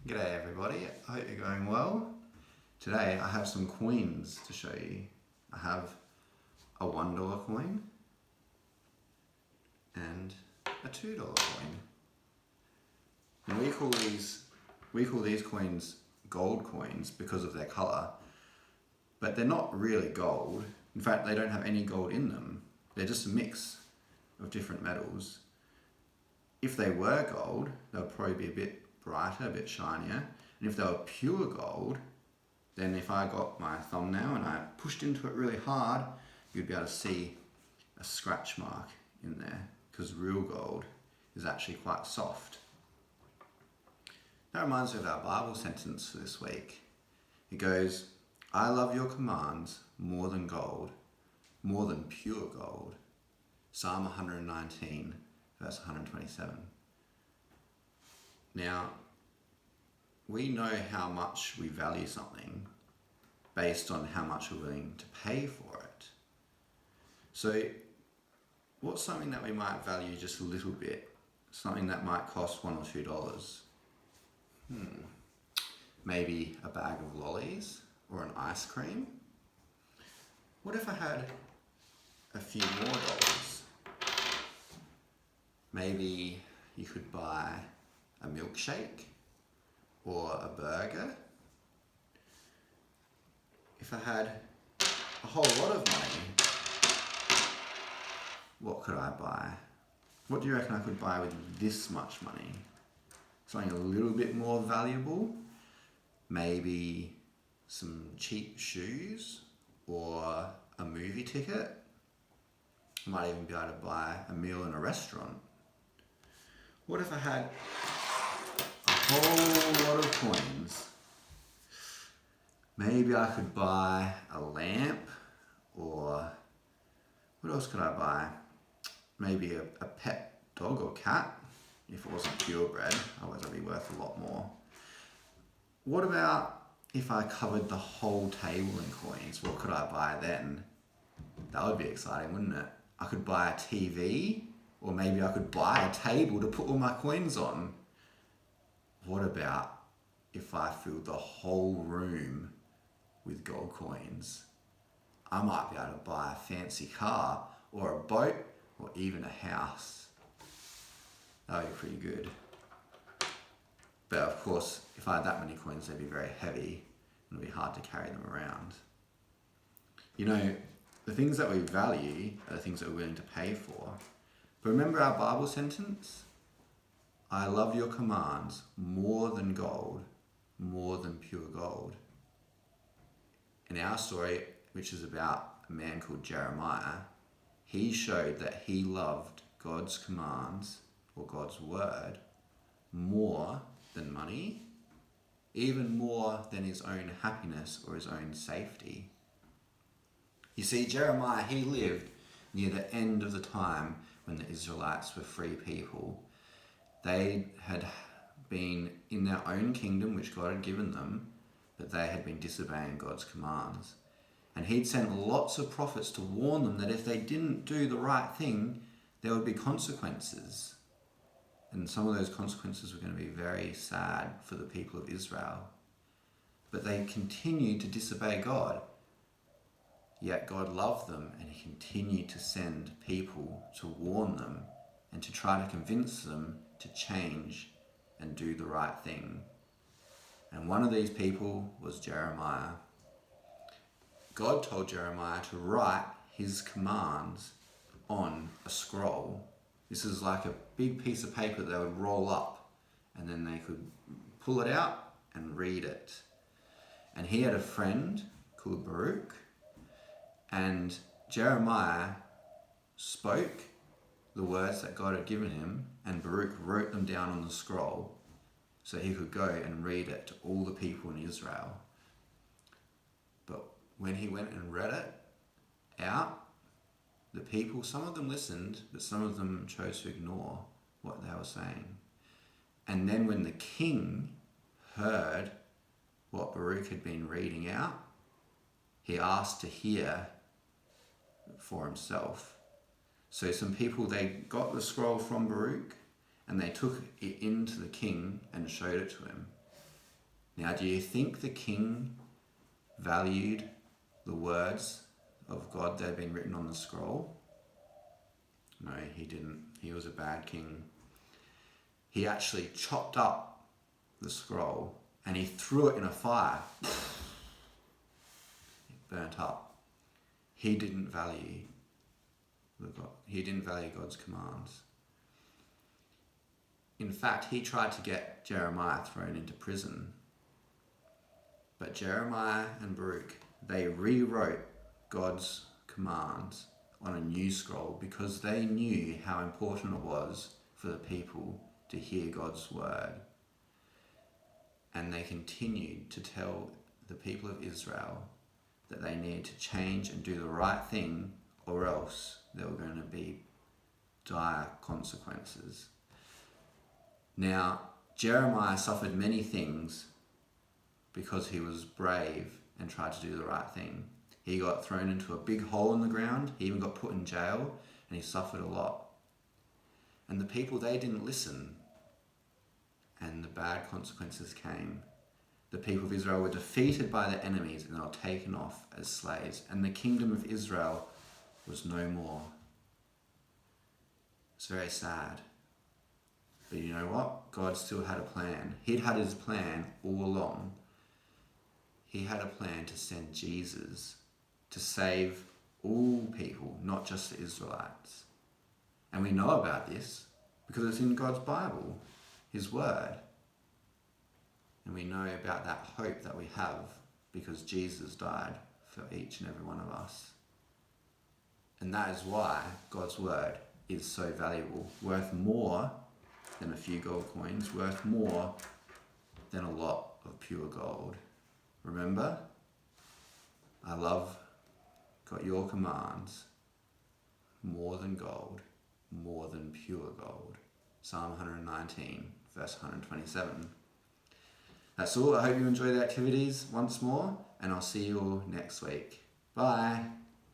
G'day everybody, I hope you're going well. Today I have some coins to show you. I have a $1 coin and a $2 coin. And we call these coins gold coins because of their colour, but they're not really gold. In fact, they don't have any gold in them. They're just a mix of different metals. If they were gold, they'll probably be a bit brighter, a bit shinier. And if they were pure gold, then if I got my thumbnail and I pushed into it really hard, you'd be able to see a scratch mark in there, because real gold is actually quite soft. That reminds me of our Bible sentence for this week. It goes, "I love your commands more than gold, more than pure gold." Psalm 119, verse 127. Now, we know how much we value something based on how much we're willing to pay for it. So, what's something that we might value just a little bit? Something that might cost $1 or $2? Maybe a bag of lollies or an ice cream? What if I had a few more dollars? Maybe you could buy a milkshake or a burger. If I had a whole lot of money, what could I buy? What do you reckon I could buy with this much money? Something a little bit more valuable? Maybe some cheap shoes or a movie ticket? I might even be able to buy a meal in a restaurant. What if I had a whole lot of coins? Maybe I could buy a lamp, or what else could I buy? Maybe a pet dog or cat, if it wasn't purebred, otherwise it'd be worth a lot more. What about if I covered the whole table in coins? What could I buy then? That would be exciting, wouldn't it? I could buy a TV, or maybe I could buy a table to put all my coins on. What about if I filled the whole room with gold coins? I might be able to buy a fancy car, or a boat, or even a house. That would be pretty good. But of course, if I had that many coins, they'd be very heavy, and it would be hard to carry them around. You know, the things that we value are the things that we're willing to pay for. But remember our Bible sentence? I love your commands more than gold, more than pure gold. In our story, which is about a man called Jeremiah, he showed that he loved God's commands, or God's word, more than money, even more than his own happiness or his own safety. You see, Jeremiah, he lived near the end of the time when the Israelites were free people. They had been in their own kingdom, which God had given them, but they had been disobeying God's commands. And he'd sent lots of prophets to warn them that if they didn't do the right thing, there would be consequences. And some of those consequences were going to be very sad for the people of Israel. But they continued to disobey God. Yet God loved them, and he continued to send people to warn them and to try to convince them to change and do the right thing. And one of these people was Jeremiah. God told Jeremiah to write his commands on a scroll. This is like a big piece of paper that they would roll up, and then they could pull it out and read it. And he had a friend called Baruch, and Jeremiah spoke the words that God had given him, and Baruch wrote them down on the scroll so he could go and read it to all the people in Israel. But when he went and read it out, the people, some of them listened, but some of them chose to ignore what they were saying. And then when the king heard what Baruch had been reading out, he asked to hear for himself. So some people, they got the scroll from Baruch and they took it into the king and showed it to him. Now, do you think the king valued the words of God that had been written on the scroll? No, he didn't. He was a bad king. He actually chopped up the scroll and he threw it in a fire. It burnt up. He didn't value God's commands. In fact, he tried to get Jeremiah thrown into prison. But Jeremiah and Baruch, they rewrote God's commands on a new scroll because they knew how important it was for the people to hear God's word. And they continued to tell the people of Israel that they needed to change and do the right thing, or else there were going to be dire consequences. Now, Jeremiah suffered many things because he was brave and tried to do the right thing. He got thrown into a big hole in the ground. He even got put in jail, and he suffered a lot. And the people, they didn't listen, and the bad consequences came. The people of Israel were defeated by their enemies and they were taken off as slaves, and the kingdom of Israel was no more. It's very sad. But you know what? God still had a plan. He'd had his plan all along. He had a plan to send Jesus to save all people, not just the Israelites. And we know about this because it's in God's Bible, his word. And we know about that hope that we have because Jesus died for each and every one of us. And that is why God's word is so valuable, worth more than a few gold coins, worth more than a lot of pure gold. Remember, I love got your commands more than gold, more than pure gold. Psalm 119, verse 127. That's all. I hope you enjoy the activities once more, and I'll see you all next week. Bye.